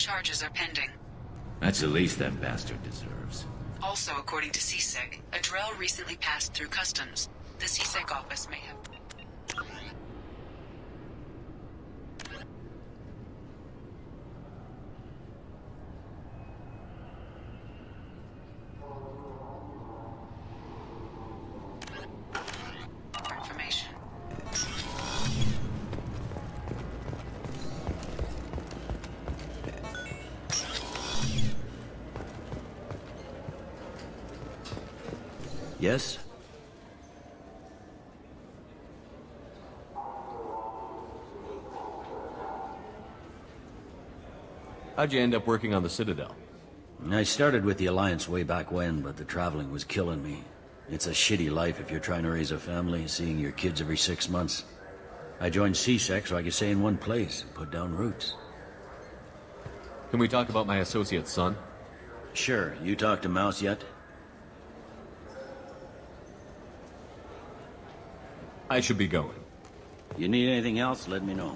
charges are pending. That's the least that bastard deserves. Also, according to CSEC, a drill recently passed through customs. The CSEC office may have... information. Yes? How'd you end up working on the Citadel? I started with the Alliance way back when, but the traveling was killing me. It's a shitty life if you're trying to raise a family, seeing your kids every 6 months. I joined CSEC so I could stay in one place and put down roots. Can we talk about my associate's son? Sure. You talked to Mouse yet? I should be going. You need anything else, let me know.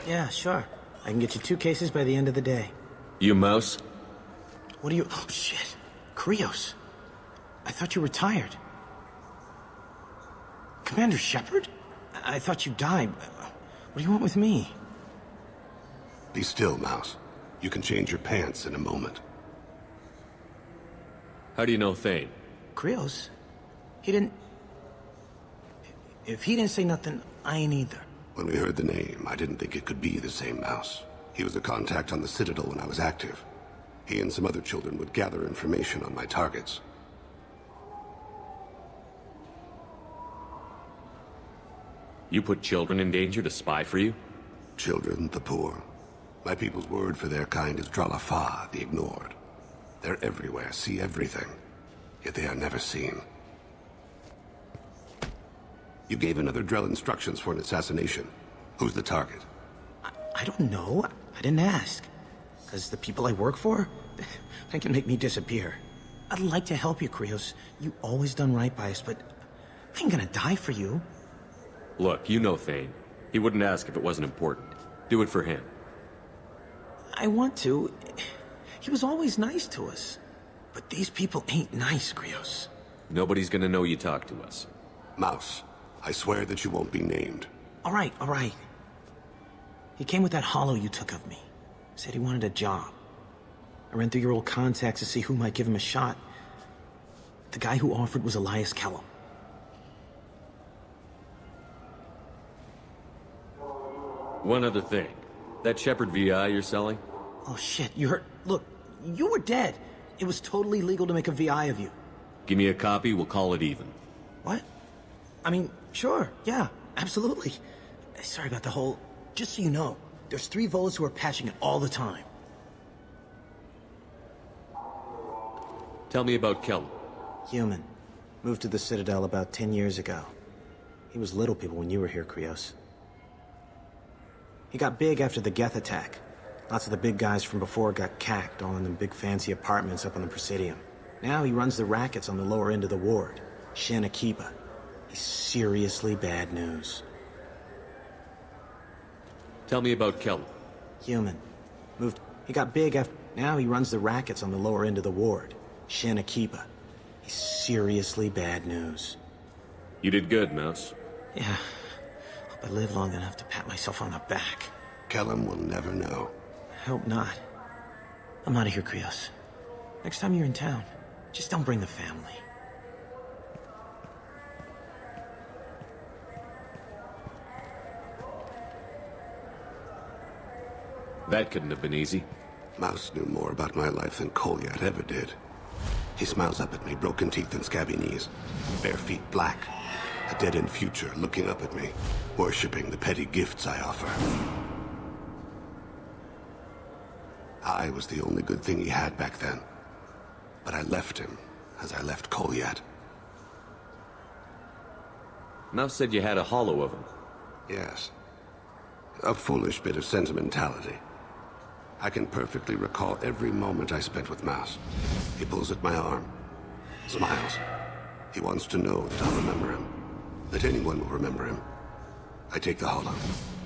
Yeah, sure. I can get you 2 cases by the end of the day. You Mouse? What are you... Oh, shit. Krios. I thought you retired. Commander Shepard? I thought you died. What do you want with me? Be still, Mouse. You can change your pants in a moment. How do you know Thane? Krios? He didn't... If he didn't say nothing, I ain't either. When we heard the name, I didn't think it could be the same Mouse. He was a contact on the Citadel when I was active. He and some other children would gather information on my targets. You put children in danger to spy for you? Children, the poor. My people's word for their kind is Dralafa, the ignored. They're everywhere, see everything. Yet they are never seen. You gave another Drell instructions for an assassination. Who's the target? I don't know. I didn't ask. Because the people I work for, they can make me disappear. I'd like to help you, Krios. You always done right by us, but I ain't gonna die for you. Look, you know Thane. He wouldn't ask if it wasn't important. Do it for him. I want to. He was always nice to us. But these people ain't nice, Krios. Nobody's gonna know you talked to us. Mouse, I swear that you won't be named. All right, all right. He came with that hollow you took of me. Said he wanted a job. I ran through your old contacts to see who might give him a shot. The guy who offered was Elias Kellum. One other thing. That Shepard VI you're selling? Oh shit, you heard... Look, you were dead. It was totally legal to make a VI of you. Give me a copy, we'll call it even. What? I mean, sure, yeah, absolutely. Sorry about the whole... Just so you know, there's 3 Volas who are patching it all the time. Tell me about Kellum. Human. Moved to the Citadel about 10 years ago. He was little people when you were here, Krios. He got big after the Geth attack. Lots of the big guys from before got cacked, all in them big fancy apartments up on the Presidium. Now he runs the rackets on the lower end of the ward, Shin Akiba. He's seriously bad news. Tell me about Kellum. Human. Moved... He got big after... Now he runs the rackets on the lower end of the ward, Shin Akiba. He's seriously bad news. You did good, Mouse. Yeah. Hope I live long enough to pat myself on the back. Kellum will never know. I hope not. I'm out of here, Krios. Next time you're in town, just don't bring the family. That couldn't have been easy. Mouse knew more about my life than Kolyat ever did. He smiles up at me, broken teeth and scabby knees. Bare feet black. A dead-end future looking up at me, worshipping the petty gifts I offer. I was the only good thing he had back then. But I left him, as I left Kolyat. Mouse said you had a hollow of him. Yes. A foolish bit of sentimentality. I can perfectly recall every moment I spent with Mouse. He pulls at my arm, smiles. He wants to know that I'll remember him, that anyone will remember him. I take the hollow.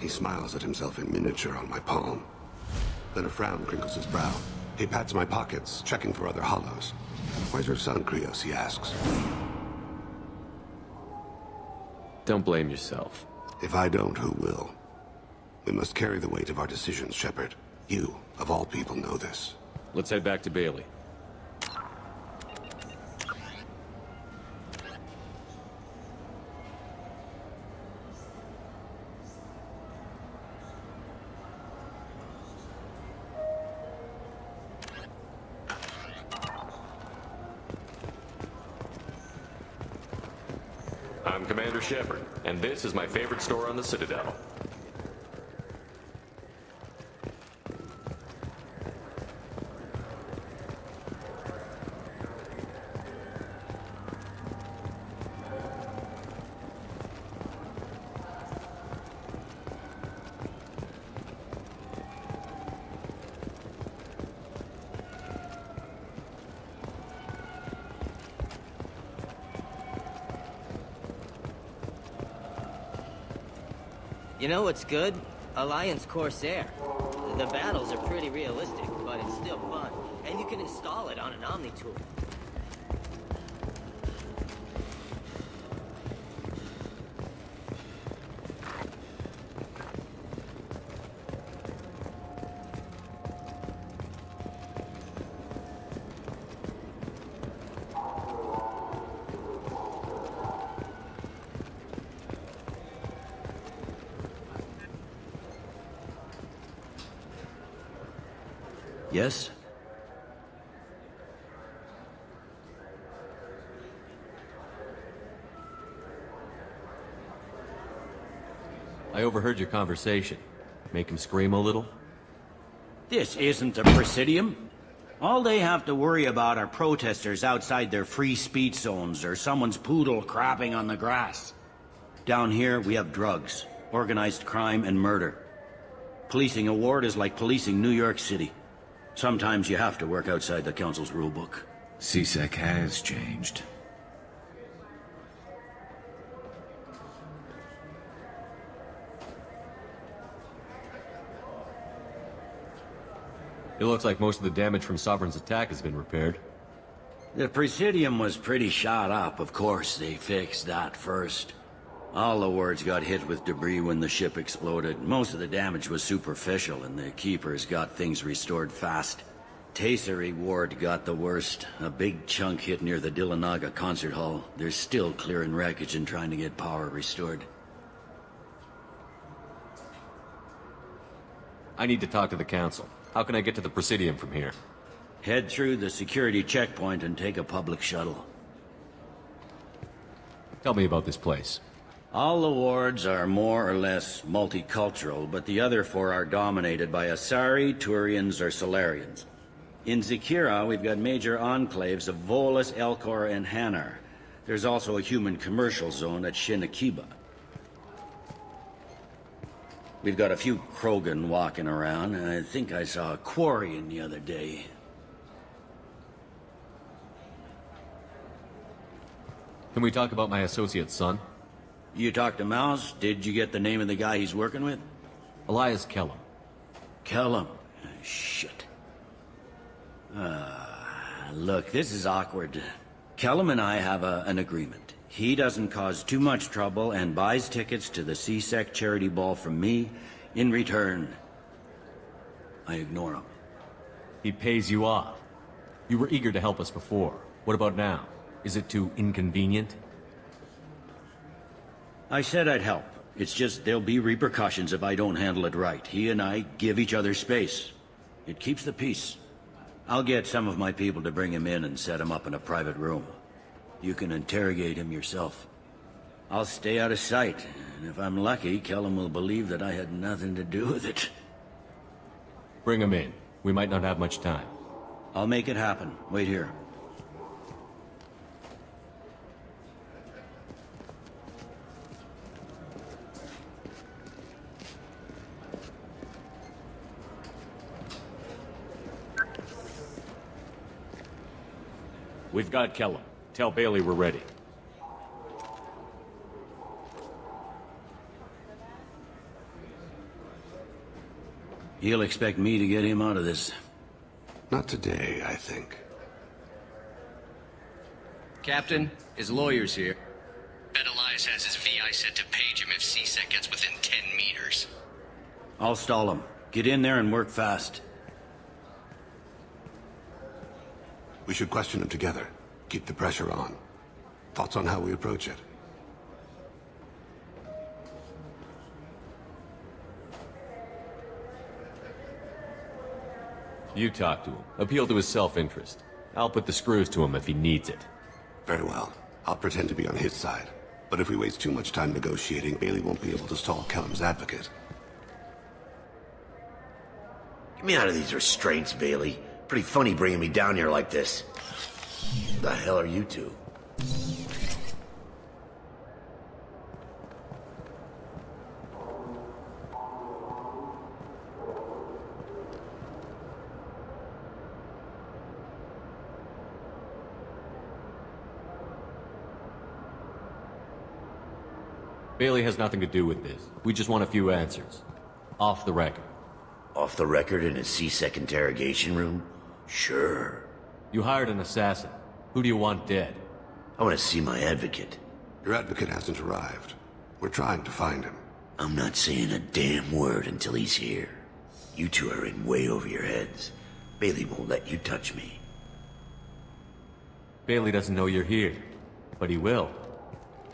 He smiles at himself in miniature on my palm. Then a frown crinkles his brow. He pats my pockets, checking for other hollows. Where's your son, Krios? He asks. Don't blame yourself. If I don't, who will? We must carry the weight of our decisions, Shepard. You, of all people, know this. Let's head back to Bailey. I'm Commander Shepard, and this is my favorite store on the Citadel. You know what's good? Alliance Corsair. The battles are pretty realistic, but it's still fun. And you can install it on an Omni tool. Yes? I overheard your conversation. Make him scream a little? This isn't a Presidium. All they have to worry about are protesters outside their free speech zones or someone's poodle crapping on the grass. Down here, we have drugs, organized crime, and murder. Policing a ward is like policing New York City. Sometimes you have to work outside the Council's rulebook. CSEC has changed. It looks like most of the damage from Sovereign's attack has been repaired. The Presidium was pretty shot up. Of course, they fixed that first. All the wards got hit with debris when the ship exploded. Most of the damage was superficial, and the Keepers got things restored fast. Tasery Ward got the worst. A big chunk hit near the Dillanaga concert hall. They're still clearing wreckage and trying to get power restored. I need to talk to the Council. How can I get to the Presidium from here? Head through the security checkpoint and take a public shuttle. Tell me about this place. All the wards are more or less multicultural, but the other four are dominated by Asari, Turians, or Solarians. In Zakira, we've got major enclaves of Volus, Elcor, and Hanar. There's also a human commercial zone at Shinakiba. We've got a few Krogan walking around, and I think I saw a Quarian the other day. Can we talk about my associate's son? You talked to Mouse? Did you get the name of the guy he's working with? Elias Kellum. Kellum. Shit. Look, this is awkward. Kellum and I have an agreement. He doesn't cause too much trouble and buys tickets to the CSEC charity ball from me. In return, I ignore him. He pays you off. You were eager to help us before. What about now? Is it too inconvenient? I said I'd help. It's just there'll be repercussions if I don't handle it right. He and I give each other space. It keeps the peace. I'll get some of my people to bring him in and set him up in a private room. You can interrogate him yourself. I'll stay out of sight, and if I'm lucky, Kellum will believe that I had nothing to do with it. Bring him in. We might not have much time. I'll make it happen. Wait here. We've got Kellum. Tell Bailey we're ready. He'll expect me to get him out of this. Not today, I think. Captain, his lawyer's here. Bet Elias has his VI set to page him if CSEC gets within 10 meters. I'll stall him. Get in there and work fast. We should question him together. Keep the pressure on. Thoughts on how we approach it? You talk to him. Appeal to his self-interest. I'll put the screws to him if he needs it. Very well. I'll pretend to be on his side. But if we waste too much time negotiating, Bailey won't be able to stall Kellum's advocate. Get me out of these restraints, Bailey. Pretty funny bringing me down here like this. The hell are you two? Bailey has nothing to do with this. We just want a few answers. Off the record. Off the record in a CSEC interrogation room? Sure. You hired an assassin. Who do you want dead? I want to see my advocate. Your advocate hasn't arrived. We're trying to find him. I'm not saying a damn word until he's here. You two are in way over your heads. Bailey won't let you touch me. Bailey doesn't know you're here. But he will.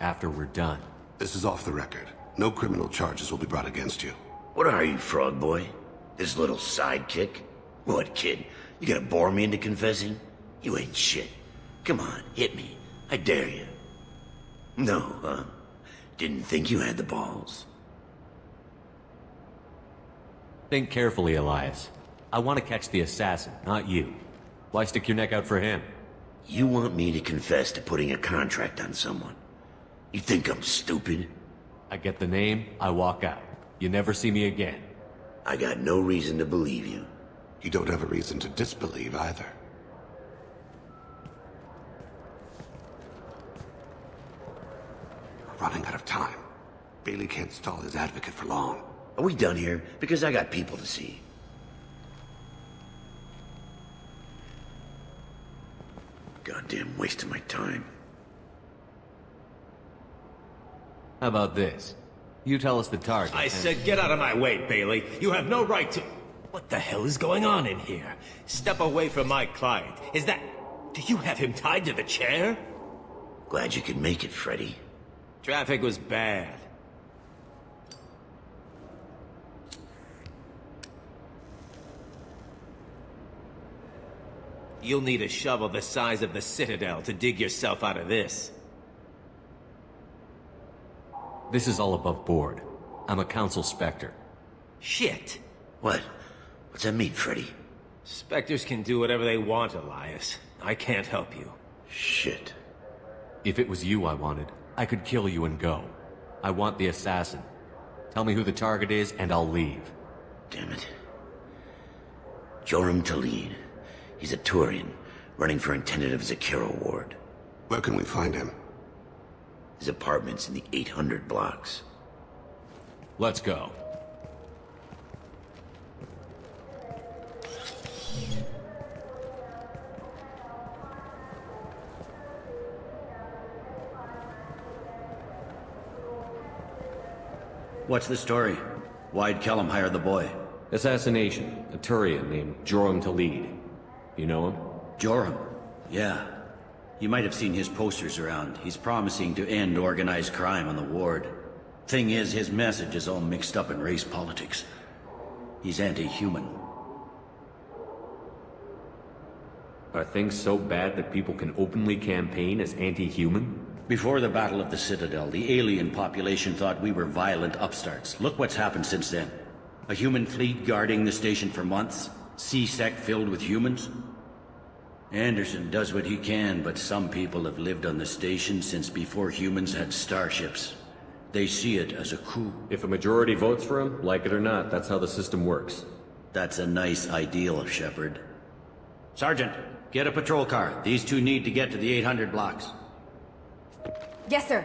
After we're done. This is off the record. No criminal charges will be brought against you. What are you, frog boy? This little sidekick? What, kid? You gonna bore me into confessing? You ain't shit. Come on, hit me. I dare you. No, huh? Didn't think you had the balls. Think carefully, Elias. I want to catch the assassin, not you. Why stick your neck out for him? You want me to confess to putting a contract on someone? You think I'm stupid? I get the name, I walk out. You never see me again. I got no reason to believe you. You don't have a reason to disbelieve either. We're running out of time. Bailey can't stall his advocate for long. Are we done here? Because I got people to see. Goddamn waste of my time. How about this? You tell us the target. I said get out of my way, Bailey. You have no right to... What the hell is going on in here? Step away from my client. Is that... Do you have him tied to the chair? Glad you could make it, Freddy. Traffic was bad. You'll need a shovel the size of the Citadel to dig yourself out of this. This is all above board. I'm a council specter. Shit. What? What's that mean, Freddy? Spectres can do whatever they want, Elias. I can't help you. Shit. If it was you I wanted, I could kill you and go. I want the assassin. Tell me who the target is, and I'll leave. Damn it. Joram Talid. He's a Turian, running for intendant of Zakiro Ward. Where can we find him? His apartment's in the 800 blocks. Let's go. What's the story? Why'd Kellum hire the boy? Assassination. A Turian named Joram Talid. You know him? Joram? Yeah. You might have seen his posters around. He's promising to end organized crime on the ward. Thing is, his message is all mixed up in race politics. He's anti-human. Are things so bad that people can openly campaign as anti-human? Before the Battle of the Citadel, the alien population thought we were violent upstarts. Look what's happened since then. A human fleet guarding the station for months. C-Sec filled with humans. Anderson does what he can, but some people have lived on the station since before humans had starships. They see it as a coup. If a majority votes for him, like it or not, that's how the system works. That's a nice ideal, Shepard. Sergeant, get a patrol car. These two need to get to the 800 blocks. Yes, sir.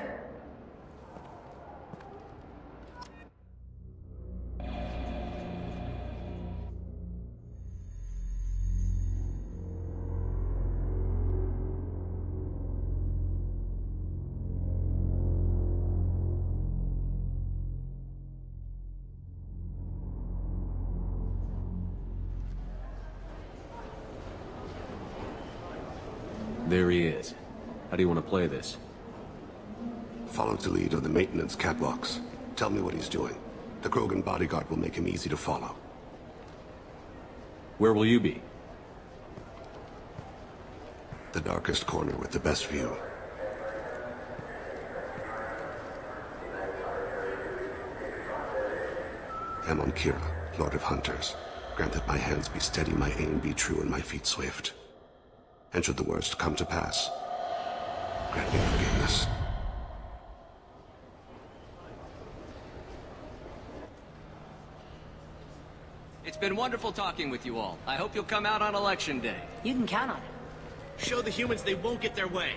There he is. How do you want to play this? Follow the lead on the maintenance catwalks. Tell me what he's doing. The Krogan bodyguard will make him easy to follow. Where will you be? The darkest corner with the best view. I'm on Kira, Lord of Hunters. Grant that my hands be steady, my aim be true, and my feet swift. And should the worst come to pass, grant me forgiveness. It's been wonderful talking with you all. I hope you'll come out on Election Day. You can count on it. Show the humans they won't get their way.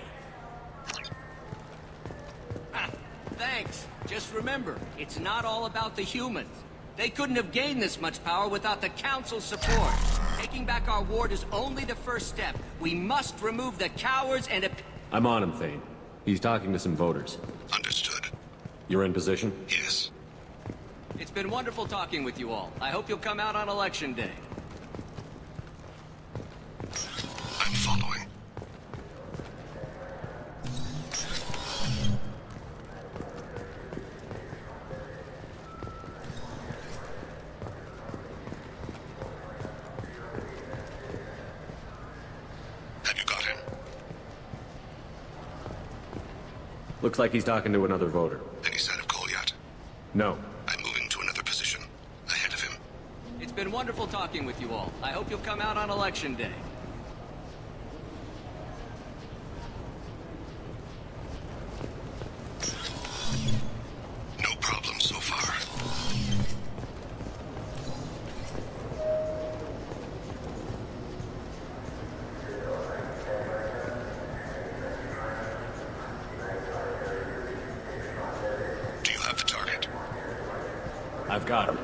Thanks. Just remember, it's not all about the humans. They couldn't have gained this much power without the Council's support. Taking back our ward is only the first step. We must remove the cowards and... I'm on him, Thane. He's talking to some voters. Understood. You're in position? Yes. It's been wonderful talking with you all. I hope you'll come out on Election Day. I'm following. Have you got him? Looks like he's talking to another voter. Any sign of Cole yet? No. I'm moving to another position. Ahead of him. It's been wonderful talking with you all. I hope you'll come out on Election Day. No problem so far. Do you have the target? I've got him.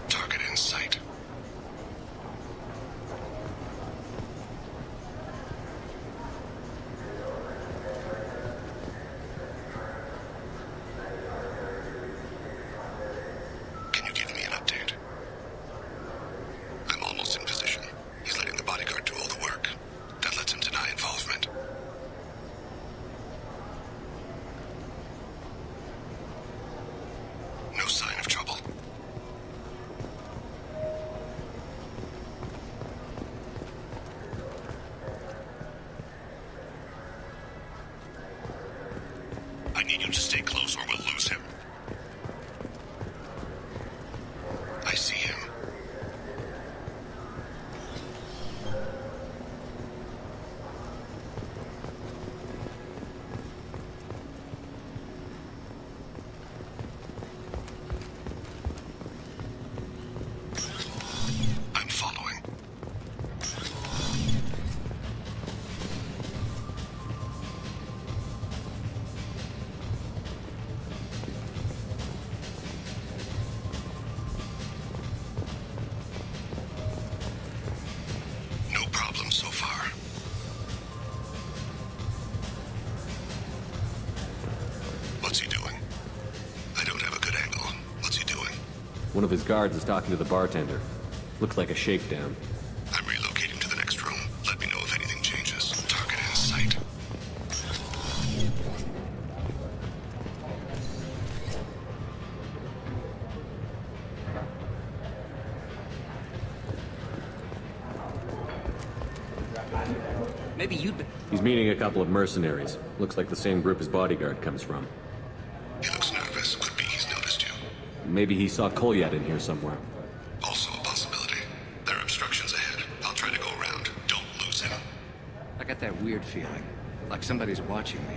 Target in sight. Can you give me an update? I'm almost in position. He's letting the bodyguard do all the work. That lets him deny involvement. No sign of trouble. I need you to stay close or we'll lose him. I see him. I'm following. No problem so far. What's he doing? I don't have a good angle. What's he doing? One of his guards is talking to the bartender. Looks like a shakedown. I'm relocating to the next room. Let me know if anything changes. Target in sight. Maybe you'd be... He's meeting a couple of mercenaries. Looks like the same group his bodyguard comes from. He looks nervous. Could be he's noticed you. Maybe he saw Kolyat in here somewhere. Also a possibility. There are obstructions ahead. I'll try to go around. Don't lose him. I got that weird feeling. Like somebody's watching me.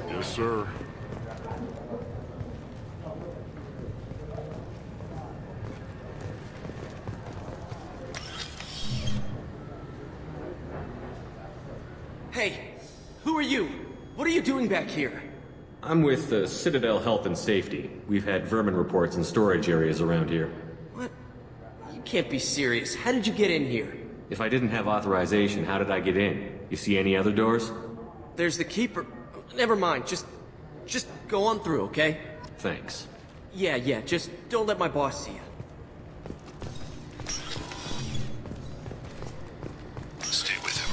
Yes, sir. Hey, who are you? What are you doing back here? I'm with the Citadel Health and Safety. We've had vermin reports in storage areas around here. What? You can't be serious. How did you get in here? If I didn't have authorization, how did I get in? You see any other doors? There's the keeper. Never mind. Just go on through, okay? Thanks. Yeah, just don't let my boss see you. Stay with him.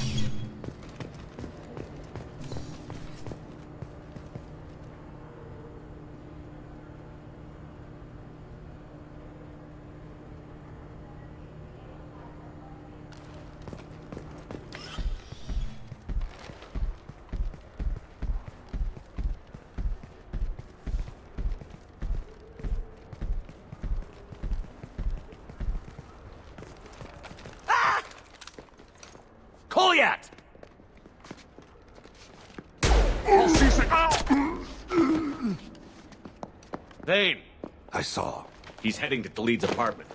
Kolyat! Thane! I saw. He's heading to Khalid's apartment.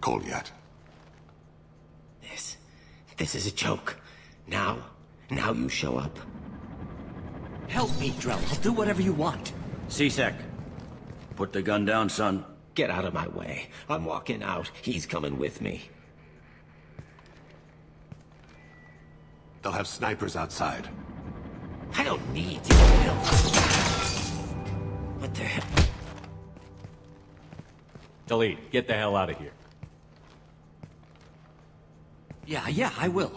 Kolyat. This is a joke. Now you show up. Help me, Drell. I'll do whatever you want. C-Sec, put the gun down, son. Get out of my way. I'm walking out. He's coming with me. They'll have snipers outside. I don't need your help. What the hell? Khalid, get the hell out of here. Yeah, I will.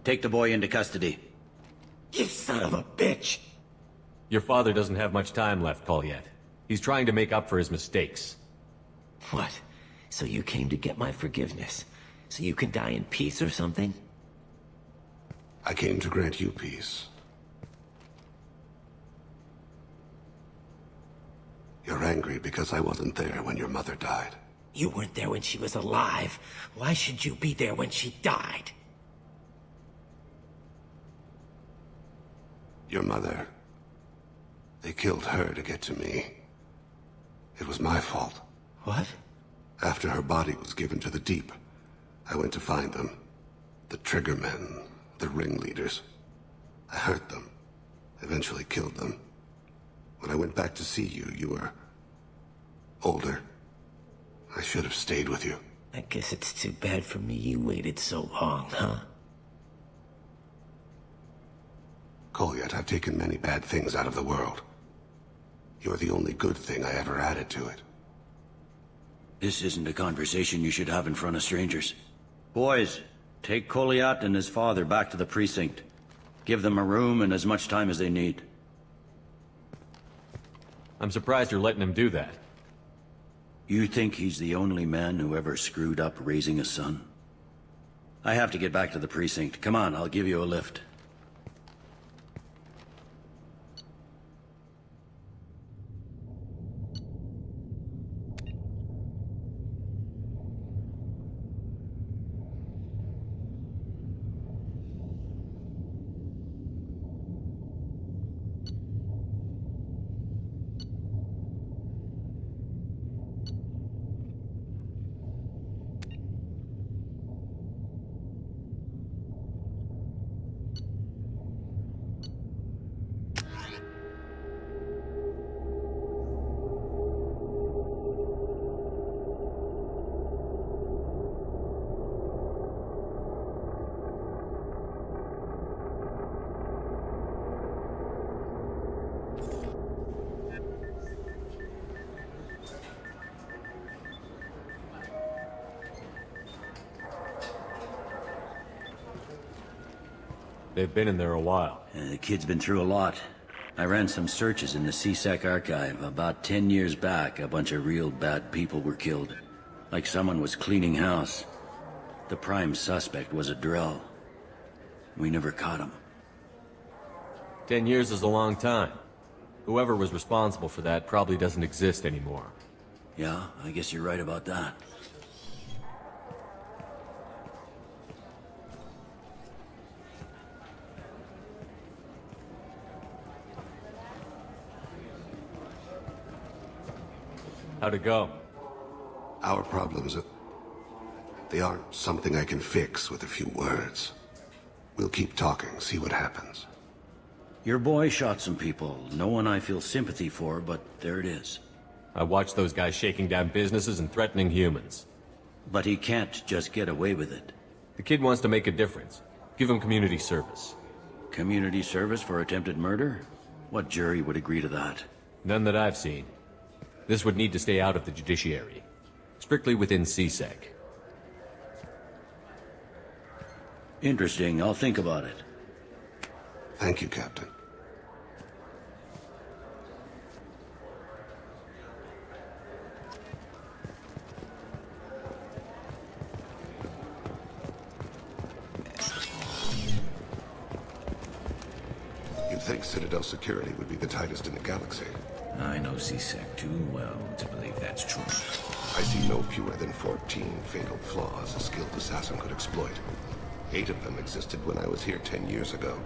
Take the boy into custody. You son of a bitch! Your father doesn't have much time left, Kolyat. He's trying to make up for his mistakes. What? So you came to get my forgiveness? So you can die in peace or something? I came to grant you peace. You're angry because I wasn't there when your mother died. You weren't there when she was alive. Why should you be there when she died? Your mother... They killed her to get to me. It was my fault. What? After her body was given to the Deep, I went to find them. The Triggermen, the ringleaders. I hurt them. Eventually killed them. When I went back to see you, you were... older. I should have stayed with you. I guess it's too bad for me you waited so long, huh? Kolyat, I've taken many bad things out of the world. You're the only good thing I ever added to it. This isn't a conversation you should have in front of strangers. Boys, take Kolyat and his father back to the precinct. Give them a room and as much time as they need. I'm surprised you're letting him do that. You think he's the only man who ever screwed up raising a son? I have to get back to the precinct. Come on, I'll give you a lift. They've been in there a while. The kid's been through a lot. I ran some searches in the CSEC archive. About 10 years back, a bunch of real bad people were killed. Like someone was cleaning house. The prime suspect was a Drell. We never caught him. 10 years is a long time. Whoever was responsible for that probably doesn't exist anymore. Yeah, I guess you're right about that. How'd it go? Our problems they aren't something I can fix with a few words. We'll keep talking, see what happens. Your boy shot some people. No one I feel sympathy for, but there it is. I watched those guys shaking down businesses and threatening humans. But he can't just get away with it. The kid wants to make a difference. Give him community service. Community service for attempted murder? What jury would agree to that? None that I've seen. This would need to stay out of the judiciary. Strictly within CSEC. Interesting. I'll think about it. Thank you, Captain. You'd think Citadel security would be the tightest in the galaxy. I know CSEC too well to believe that's true. I see no fewer than 14 fatal flaws a skilled assassin could exploit. 8 of them existed when I was here 10 years ago.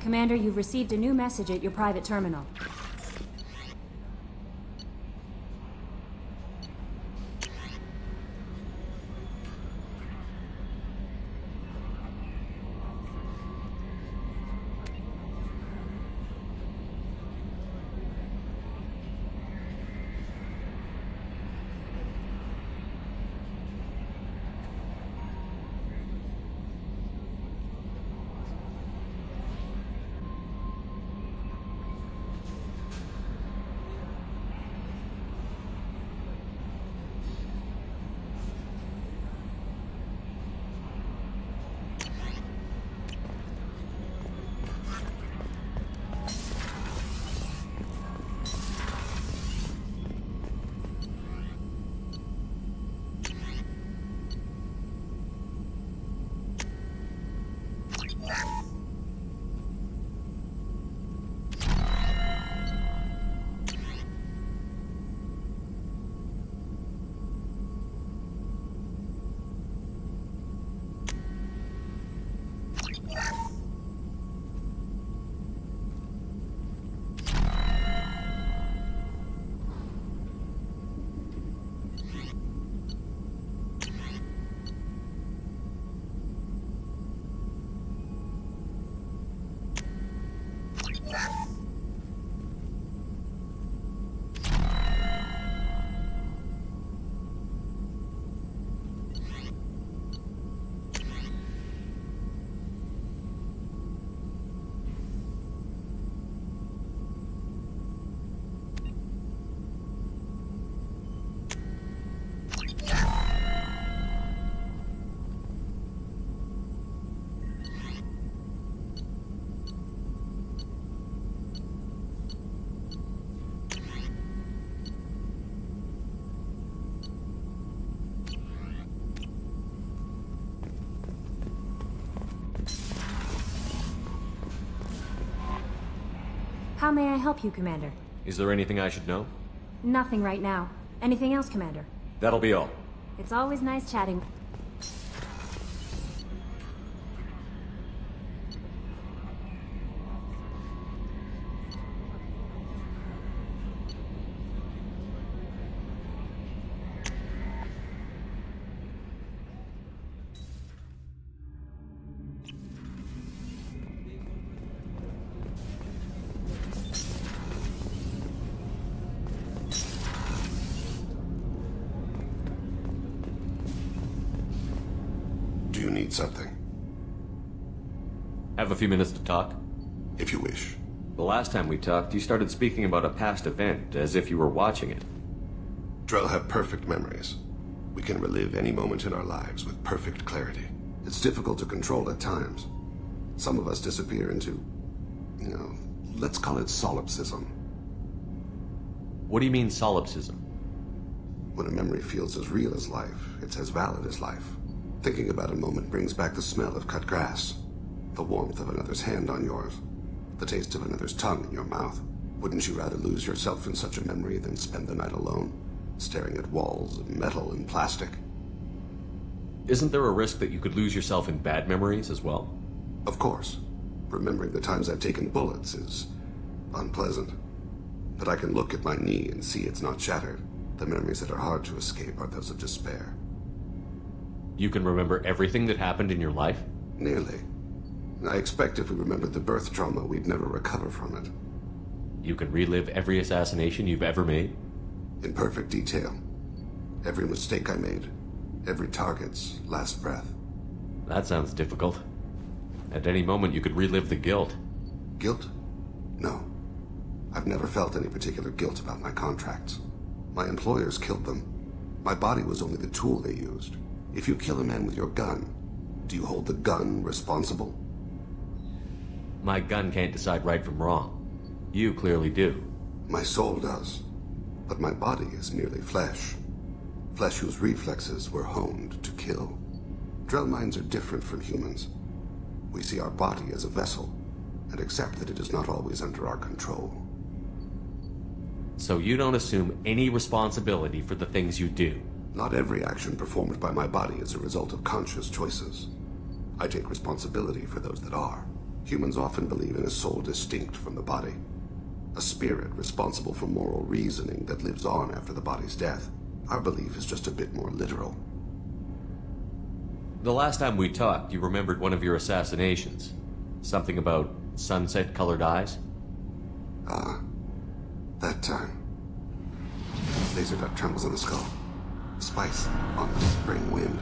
Commander, you've received a new message at your private terminal. How may I help you, Commander? Is there anything I should know? Nothing right now. Anything else, Commander? That'll be all. It's always nice chatting. you need something. Have a few minutes to talk? If you wish. The last time we talked, you started speaking about a past event, as if you were watching it. Drell have perfect memories. We can relive any moment in our lives with perfect clarity. It's difficult to control at times. Some of us disappear into, let's call it solipsism. What do you mean, solipsism? When a memory feels as real as life, it's as valid as life. Thinking about a moment brings back the smell of cut grass, the warmth of another's hand on yours, the taste of another's tongue in your mouth. Wouldn't you rather lose yourself in such a memory than spend the night alone, staring at walls of metal and plastic? Isn't there a risk that you could lose yourself in bad memories as well? Of course. Remembering the times I've taken bullets is unpleasant. But I can look at my knee and see it's not shattered. The memories that are hard to escape are those of despair. You can remember everything that happened in your life? Nearly. I expect if we remembered the birth trauma, we'd never recover from it. You can relive every assassination you've ever made? In perfect detail. Every mistake I made. Every target's last breath. That sounds difficult. At any moment, you could relive the guilt. Guilt? No. I've never felt any particular guilt about my contracts. My employers killed them. My body was only the tool they used. If you kill a man with your gun, do you hold the gun responsible? My gun can't decide right from wrong. You clearly do. My soul does. But my body is merely flesh. Flesh whose reflexes were honed to kill. Drell minds are different from humans. We see our body as a vessel, and accept that it is not always under our control. So you don't assume any responsibility for the things you do? Not every action performed by my body is a result of conscious choices. I take responsibility for those that are. Humans often believe in a soul distinct from the body. A spirit responsible for moral reasoning that lives on after the body's death. Our belief is just a bit more literal. The last time we talked, you remembered one of your assassinations. Something about sunset-colored eyes? That time. Laser dot trembles in the skull. Spice on the spring wind.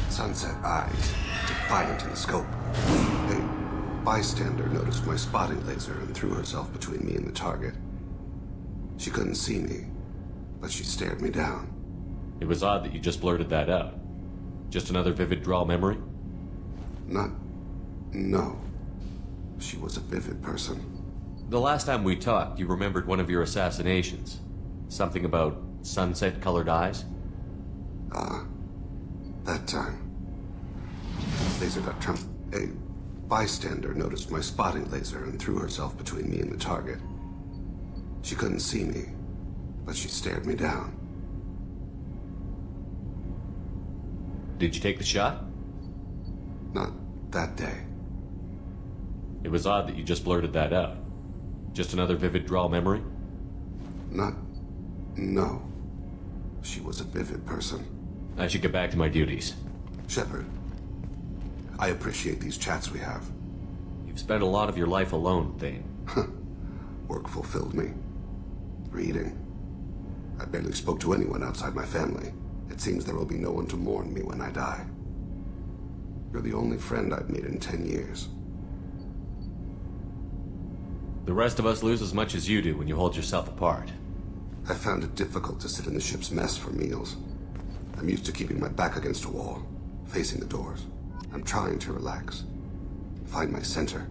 Sunset eyes, defiant in the scope. A bystander noticed my spotting laser and threw herself between me and the target. She couldn't see me, but she stared me down. It was odd that you just blurted that out. Just another vivid draw memory? No. She was a vivid person. The last time we talked, you remembered one of your assassinations. Something about sunset-colored eyes? That time. Laser dot tremble. A bystander noticed my spotting laser and threw herself between me and the target. She couldn't see me, but she stared me down. Did you take the shot? Not that day. It was odd that you just blurted that out. Just another vivid draw memory? No. She was a vivid person. I should get back to my duties. Shepard, I appreciate these chats we have. You've spent a lot of your life alone, Thane. Work fulfilled me. Reading. I barely spoke to anyone outside my family. It seems there will be no one to mourn me when I die. You're the only friend I've made in 10 years. The rest of us lose as much as you do when you hold yourself apart. I found it difficult to sit in the ship's mess for meals. I'm used to keeping my back against a wall, facing the doors. I'm trying to relax, find my center.